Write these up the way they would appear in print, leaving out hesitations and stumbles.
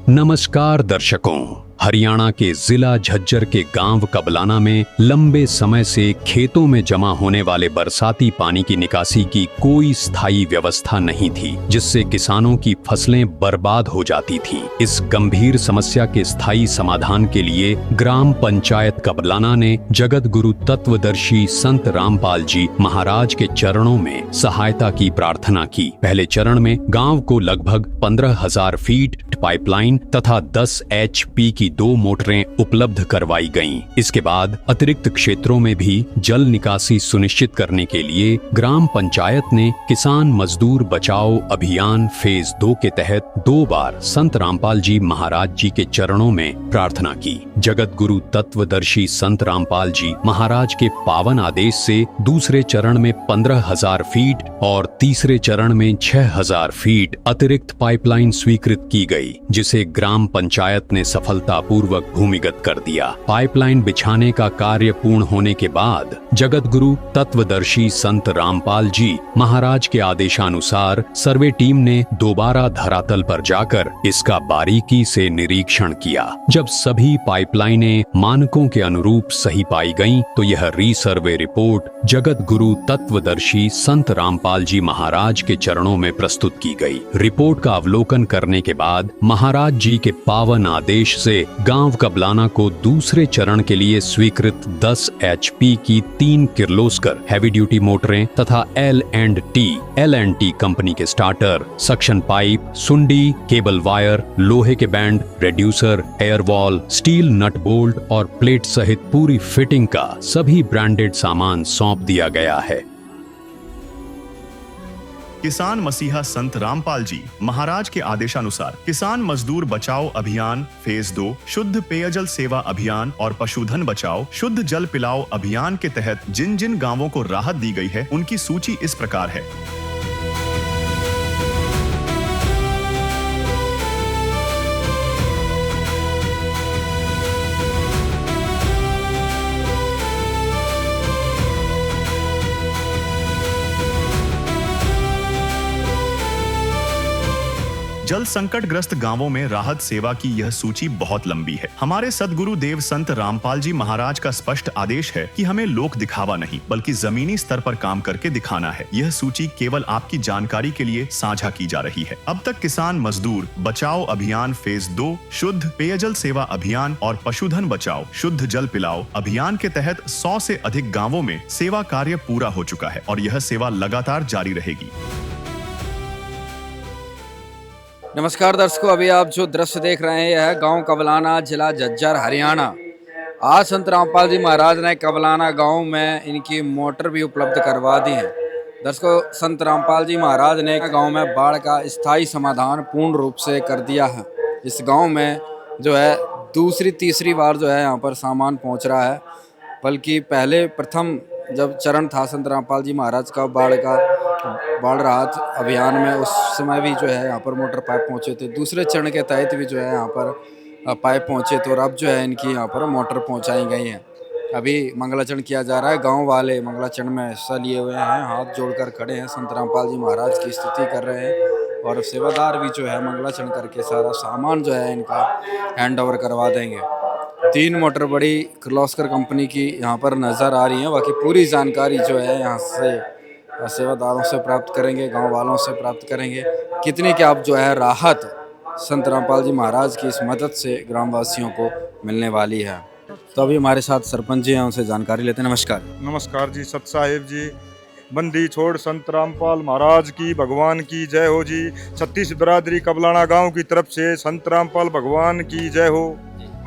नमस्कार दर्शकों, हरियाणा के जिला झज्जर के गांव कबलाना में लंबे समय से खेतों में जमा होने वाले बरसाती पानी की निकासी की कोई स्थायी व्यवस्था नहीं थी, जिससे किसानों की फसलें बर्बाद हो जाती थीं। इस गंभीर समस्या के स्थायी समाधान के लिए ग्राम पंचायत कबलाना ने जगत गुरु तत्वदर्शी संत रामपाल जी महाराज के चरणों में सहायता की प्रार्थना की। पहले चरण में गाँव को लगभग 15,000 फीट पाइपलाइन तथा 10 HP की 2 मोटरें उपलब्ध करवाई गईं। इसके बाद अतिरिक्त क्षेत्रों में भी जल निकासी सुनिश्चित करने के लिए ग्राम पंचायत ने किसान मजदूर बचाओ अभियान फेज 2 के तहत 2 बार संत रामपाल जी महाराज जी के चरणों में प्रार्थना की। जगत गुरु तत्वदर्शी संत रामपाल जी महाराज के पावन आदेश से दूसरे चरण में 15,000 फीट और तीसरे चरण में 6,000 फीट अतिरिक्त पाइपलाइन स्वीकृत की गई, जिसे ग्राम पंचायत ने सफलतापूर्वक भूमिगत कर दिया। पाइपलाइन बिछाने का कार्य पूर्ण होने के बाद जगत गुरु तत्वदर्शी संत रामपाल जी महाराज के आदेशानुसार सर्वे टीम ने दोबारा धरातल पर जाकर इसका बारीकी से निरीक्षण किया। जब सभी पाइपलाइनें मानकों के अनुरूप सही पाई गईं, तो यह रीसर्वे रिपोर्ट जगत गुरु तत्वदर्शी संत रामपाल जी महाराज के चरणों में प्रस्तुत की गई। रिपोर्ट का अवलोकन करने के बाद महाराज जी के पावन आदेश से गांव कबलाना को दूसरे चरण के लिए स्वीकृत 10 HP की 3 किर्लोस्कर हैवी ड्यूटी मोटरें तथा L&T कंपनी के स्टार्टर, सक्शन पाइप, सुंडी, केबल वायर, लोहे के band, reducer, air valve, steel nut bolt और प्लेट सहित पूरी फिटिंग का सभी ब्रांडेड सामान सौंप दिया गया है। किसान मसीहा संत रामपाल जी महाराज के आदेशानुसार किसान मजदूर बचाओ अभियान फेज 2, शुद्ध पेयजल सेवा अभियान और पशुधन बचाओ शुद्ध जल पिलाओ अभियान के तहत जिन जिन गांवों को राहत दी गई है, उनकी सूची इस प्रकार है। जल संकट ग्रस्त गांवों में राहत सेवा की यह सूची बहुत लंबी है। हमारे सदगुरु देव संत रामपाल जी महाराज का स्पष्ट आदेश है कि हमें लोक दिखावा नहीं, बल्कि जमीनी स्तर पर काम करके दिखाना है। यह सूची केवल आपकी जानकारी के लिए साझा की जा रही है। अब तक किसान मजदूर बचाओ अभियान फेज 2, शुद्ध पेयजल सेवा अभियान और पशुधन बचाओ शुद्ध जल पिलाओ अभियान के तहत 100 से अधिक गाँवों में सेवा कार्य पूरा हो चुका है और यह सेवा लगातार जारी रहेगी। नमस्कार दर्शकों, अभी आप जो दृश्य देख रहे हैं यह है गांव कबलाना, जिला झज्जर, हरियाणा। आज संत रामपाल जी महाराज ने कबलाना गांव में इनकी मोटर भी उपलब्ध करवा दी है। दर्शकों, संत रामपाल जी महाराज ने गांव में बाढ़ का स्थायी समाधान पूर्ण रूप से कर दिया है। इस गांव में जो है दूसरी तीसरी बार जो है यहाँ पर सामान पहुँच रहा है, बल्कि पहले प्रथम जब चरण था संत रामपाल जी महाराज का बाढ़ राहत अभियान में, उस समय भी जो है यहाँ पर मोटर पाइप पहुँचे थे। दूसरे चरण के तहत भी जो है यहाँ पर पाइप पहुँचे थे और अब जो है इनकी यहाँ पर मोटर पहुँचाई गई हैं। अभी मंगलाचरण किया जा रहा है। गांव वाले मंगलाचरण में हिस्सा लिए हुए हैं, हाथ जोड़कर खड़े हैं, संत रामपाल जी महाराज की स्तुति कर रहे हैं और सेवादार भी जो है मंगलाचरण करके सारा सामान जो है इनका हैंड ओवर करवा देंगे। 3 मोटर बड़ी किर्लोस्कर कंपनी की यहाँ पर नज़र आ रही है। बाकी पूरी जानकारी जो है यहाँ से सेवादारों से प्राप्त करेंगे, गांव वालों से प्राप्त करेंगे। कितनी क्या अब जो है राहत संत रामपाल जी महाराज की इस मदद से ग्रामवासियों को मिलने वाली है। तो अभी हमारे साथ सरपंच जी हैं, उनसे जानकारी लेते हैं। नमस्कार। नमस्कार जी, सत साहिब जी, बंदी छोड़ संत रामपाल महाराज की भगवान की जय हो जी। 36 बिरादरी कबलाना गांव की तरफ से संत रामपाल भगवान की जय हो।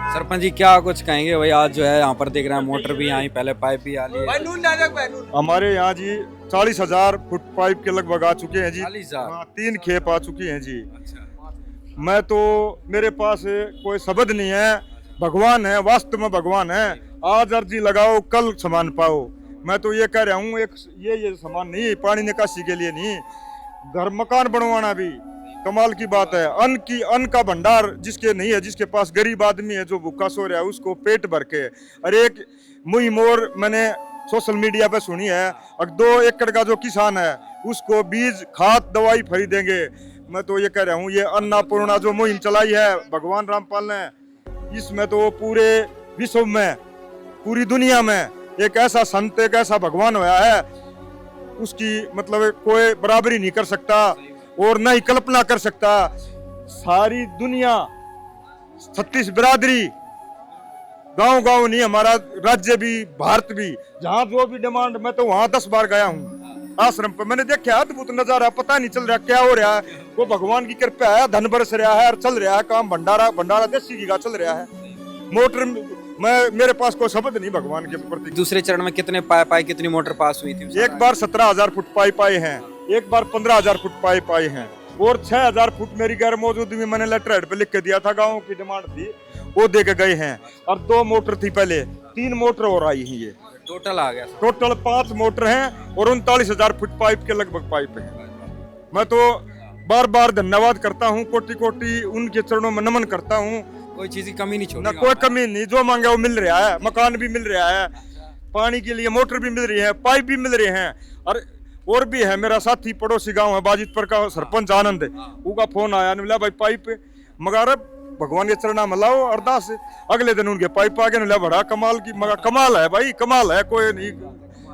सरपंच जी क्या कुछ कहेंगे भाई? आज जो है यहाँ पर देख रहे हैं मोटर भी आई, पहले पाइप भी आ ली है। हमारे यहाँ जी 40,000 फुट पाइप के लगभग आ चुके हैं जी। 3 खेप आ चुकी हैं जी। मैं तो मेरे पास कोई शब्द नहीं है, भगवान है, वास्तव में भगवान है। आज अर्जी लगाओ, कल सामान पाओ। मैं तो ये कह रहा हूँ, एक ये सामान नहीं, पानी निकासी के लिए नहीं, घर मकान बनवाना भी कमाल की बात है। अन्न का भंडार जिसके नहीं है, जिसके पास गरीब आदमी है जो भूखा सो रहा है, उसको पेट भर के। अरे एक मुहिम और मैंने सोशल मीडिया पे सुनी है, 2 एकड़ का जो किसान है उसको बीज खाद दवाई फ्री देंगे। मैं तो ये कह रहा हूँ, ये अन्नपूर्णा जो मुहिम चलाई है भगवान रामपाल ने, इसमें तो पूरे विश्व में, पूरी दुनिया में एक ऐसा संत, एक ऐसा भगवान होया है, उसकी मतलब कोई बराबरी नहीं कर सकता और न ही कल्पना कर सकता। सारी दुनिया, 36 बिरादरी, गांव गांव नहीं, हमारा राज्य भी, भारत भी, जहाँ जो भी डिमांड, मैं तो वहाँ 10 बार गया हूँ आश्रम पर। मैंने देखा अद्भुत नजारा, पता नहीं चल रहा क्या हो रहा है, वो भगवान की कृपा है, धन बरस रहा है और चल रहा है काम। भंडारा देसी घी का चल रहा है। मोटर, मेरे पास कोई शब्द नहीं भगवान के प्रति। दूसरे चरण में कितने पाई कितनी मोटर पास हुई थी? एक बार 17,000 फुट पाइप आए हैं, एक बार 15,000 फुट पाइप आए हैं, और 6,000 फुट मेरी गैर मौजूदगी में मैंने लेटर हेड पे लिख के दिया था, गाँव की डिमांड थी, वो दे के गए हैं। और 2 मोटर थी पहले, 3 मोटर और आई है। ये टोटल आ गया, टोटल 5 मोटर हैं और 39,000 फुट पाइप के लगभग पाइप है। मैं तो बार बार धन्यवाद करता हूँ, कोटि कोटि उनके चरणों में नमन करता हूँ। कोई चीज की कमी नहीं छोड़ी, ना कोई कमी नहीं, जो मांगे वो मिल रहा है। मकान भी मिल रहा है, पानी के लिए मोटर भी मिल रही है, पाइप भी मिल रहे हैं। और भी है, मेरा साथी पड़ोसी गांव है बाजितपुर का सरपंच आनंद, उनका फोन आया, बोला भाई पाइप मगर भगवान के चरणा में लाओ अरदास। अगले दिन उनके पाइप आ गए, बड़ा कमाल की, मगर कमाल है भाई, कमाल है। कोई नहीं,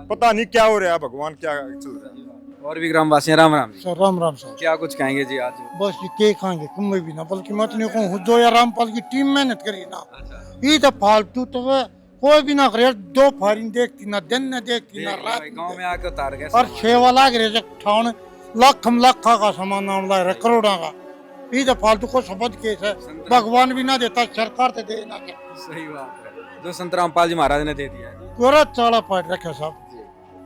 पता नहीं क्या हो रहा है, भगवान क्या चल रहा है। और भी ग्रामवासी, राम राम जी। Sir Ram Ram sir. क्या कुछ कहेंगे जी आज? बस ये के खाएंगे कम भी ना, बल्कि मैं तो नहीं कहूँ, जो यार रामपाल की टीम मेहनत करी ना, ये तो फालतू तो वह कोई भी ना करे। 2 फायरिंग देखती ना, दिन न देखती ना रात, गांव में आके उतार गए और 6 लाख रहे ठाण लाखा का सामान नाम ला रहे, करोड़ा का। ये तो फालतू को शपथ केस है, भगवान भी ना देता, सरकार तो दे ना। सही बात है, जो संत रामपाल जी महाराज ने दे दिया है। पूरा चाला पाट रखे साहब।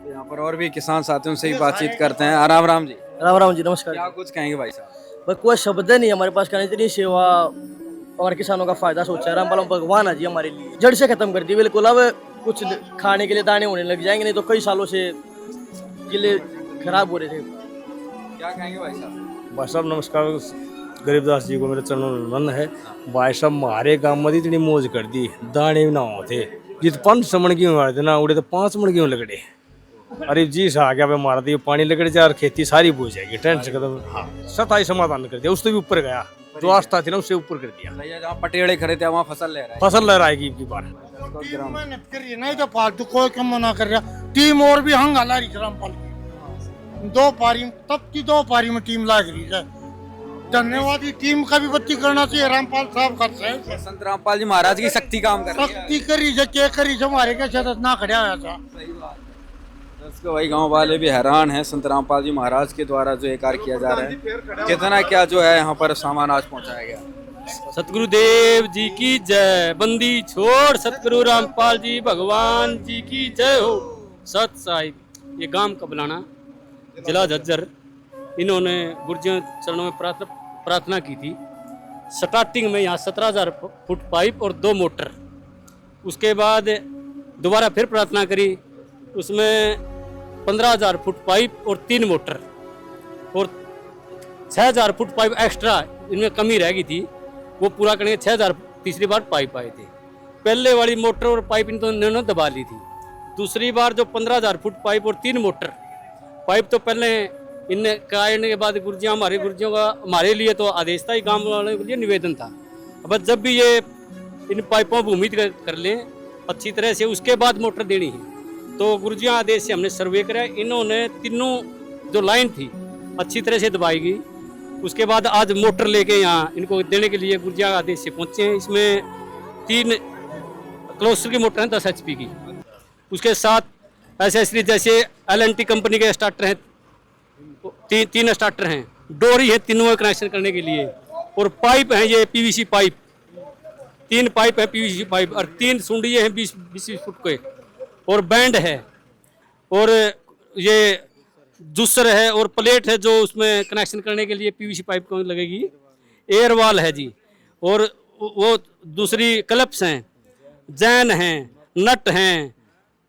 यहाँ पर और भी किसान साथियों से ही बातचीत करते हैं। राम राम जी। राम राम जी, नमस्कार। क्या कुछ कहेंगे भाई साहब? पर कोई शब्द नहीं हमारे पास कहने, इतनी सेवा और किसानों का फायदा सोचा है। रामपाल भगवान है जी हमारे लिए, जड़ से खत्म कर दी बिल्कुल। अब कुछ खाने के लिए दाने होने लग जाएंगे, नहीं तो कई सालों से किले खराब हो रहे थे। क्या कहेंगे भाई साहब? भाई साहब नमस्कार, गरीबदास जी को मेरे चरणों में नमन है। भाई साहब हमारे गाँव में इतनी मौज कर दी, दाने भी ना होते, जित 5 मन क्यों मारते ना उड़े तो 5 मन क्यों लगड़े। अरे जी सा आ गया भाई, मारा दिया पानी लगड़ जाए और खेती सारी बूझ जाएगी, टेंशन खत्म। हाँ, सताई समाधान कर दिया, उससे भी ऊपर गया, जो आस्था थी ना उससे ऊपर कर दिया। जहाँ पटेड़े खड़े थे वहाँ फसल ले रहा है, फसल लहराएगी की बार। मेहनत करिए, नहीं तो फालतू कोई कम मना कर रहा। टीम और भी हंगा ला रही रामपाल की, 2 पारी तब की 2 पारी में टीम लाग रही है। धन्यवाद, टीम का भी बत्ती करना चाहिए, रामपाल साहब करते हैं। संत रामपाल जी महाराज की शक्ति काम कर रही है। शक्ति करी जो क्या करी जो हमारे के साथ ना खड़ा हुआ था। सही बात है। दर्शकों, भाई गांव वाले भी हैरान हैं, संत रामपाल जी महाराज के द्वारा जो ये कार्य किया जा रहा है, कितना क्या जो है यहाँ पर सामान आज पहुँचाया गया। सतगुरुदेव जी की जय, बंदी छोड़ सतगुरु रामपाल जी भगवान जी की जय हो। सत साहिब, ये गांव कबलाना, जिला झज्जर, इन्होंने गुरुजी चरणों में प्रार्थना की थी। स्टार्टिंग में यहाँ 17,000 फुट पाइप और 2 मोटर, उसके बाद दोबारा फिर प्रार्थना करी, उसमें 15,000 फुट पाइप और 3 मोटर, और 6,000 फुट पाइप एक्स्ट्रा इनमें कमी रह गई थी, वो पूरा करने 6,000 तीसरी बार पाइप आए थे। पहले वाली मोटर और पाइप इन्होंने दबा ली थी। दूसरी बार जो 15,000 फुट पाइप और 3 मोटर पाइप तो पहले इनने कराने के बाद गुरुजियाँ, हमारे गुरुजियों का हमारे लिए तो आदेश था, गाँव वालों के लिए निवेदन था। अब जब भी ये इन पाइपों को भूमित कर लें अच्छी तरह से, उसके बाद मोटर देनी है। तो गुरुजियाँ आदेश से हमने सर्वे कराया, इन्होंने तीनों जो लाइन थी अच्छी तरह से दबाई गई। उसके बाद आज मोटर लेके यहाँ इनको देने के लिए गुरुजियाँ आदेश से पहुँचे हैं। इसमें 3 क्लोस्टर की मोटर हैं 10 HP की, उसके साथ एसेसरी जैसे LNT कंपनी के स्टार्टर हैं, 3 स्टार्टर हैं, डोरी है तीनों में कनेक्शन करने के लिए, और पाइप हैं ये PVC पाइप, 3 पाइप है PVC पाइप, और 3 सुंडिये हैं 20 फुट के, और बैंड है, और ये जूसर है, और प्लेट है जो उसमें कनेक्शन करने के लिए PVC पाइप को लगेगी, एयर वाल है जी, और वो दूसरी क्लप्स हैं, जैन हैं, नट हैं,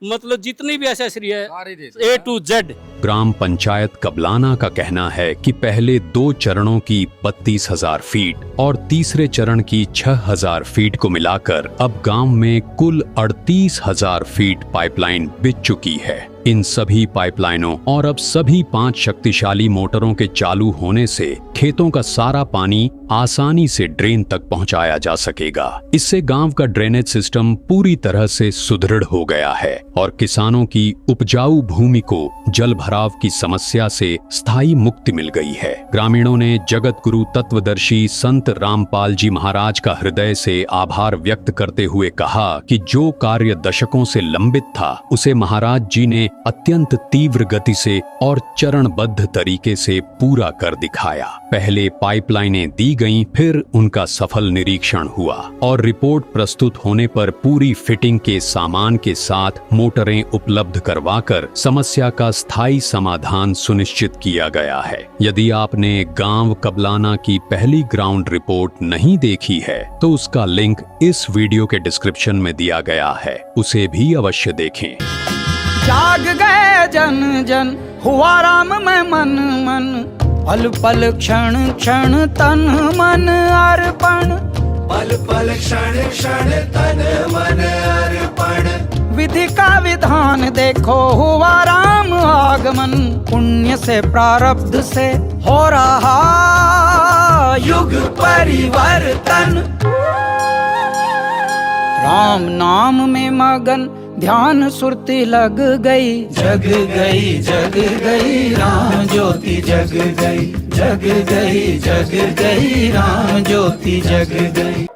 मतलब जितनी भी एसेसरी है A to Z। ग्राम पंचायत कबलाना का कहना है कि पहले 2 चरणों की 32,000 फीट और तीसरे चरण की 6,000 फीट को मिलाकर अब गांव में कुल 38,000 फीट पाइपलाइन बिछ चुकी है। इन सभी पाइपलाइनों और अब सभी 5 शक्तिशाली मोटरों के चालू होने से खेतों का सारा पानी आसानी से ड्रेन तक पहुंचाया जा सकेगा। इससे गांव का ड्रेनेज सिस्टम पूरी तरह से सुदृढ़ हो गया है और किसानों की उपजाऊ भूमि को जल भराव की समस्या से स्थायी मुक्ति मिल गई है। ग्रामीणों ने जगत गुरु तत्वदर्शी संत रामपाल जी महाराज का हृदय से आभार व्यक्त करते हुए कहा कि जो कार्य दशकों से लंबित था उसे महाराज जी ने अत्यंत तीव्र गति से और चरणबद्ध तरीके से पूरा कर दिखाया। पहले पाइपलाइनें दी गईं, फिर उनका सफल निरीक्षण हुआ और रिपोर्ट प्रस्तुत होने पर पूरी फिटिंग के सामान के साथ मोटरें उपलब्ध करवाकर समस्या का स्थायी समाधान सुनिश्चित किया गया है। यदि आपने गांव कबलाना की पहली ग्राउंड रिपोर्ट नहीं देखी है तो उसका लिंक इस वीडियो के डिस्क्रिप्शन में दिया गया है, उसे भी अवश्य देखें। जाग गए जन जन, हुआ राम में मन मन, पल पल क्षण क्षण तन मन अर्पण, पल पल क्षण क्षण तन मन अर्पण। विधि का विधान देखो हुआ राम आगमन, पुण्य से प्रारब्ध से हो रहा युग परिवर्तन। राम नाम में मगन ध्यान सुरती लग गई, जग गई जग गई राम ज्योति जग गई, जग गई जग गई राम ज्योति जग गई।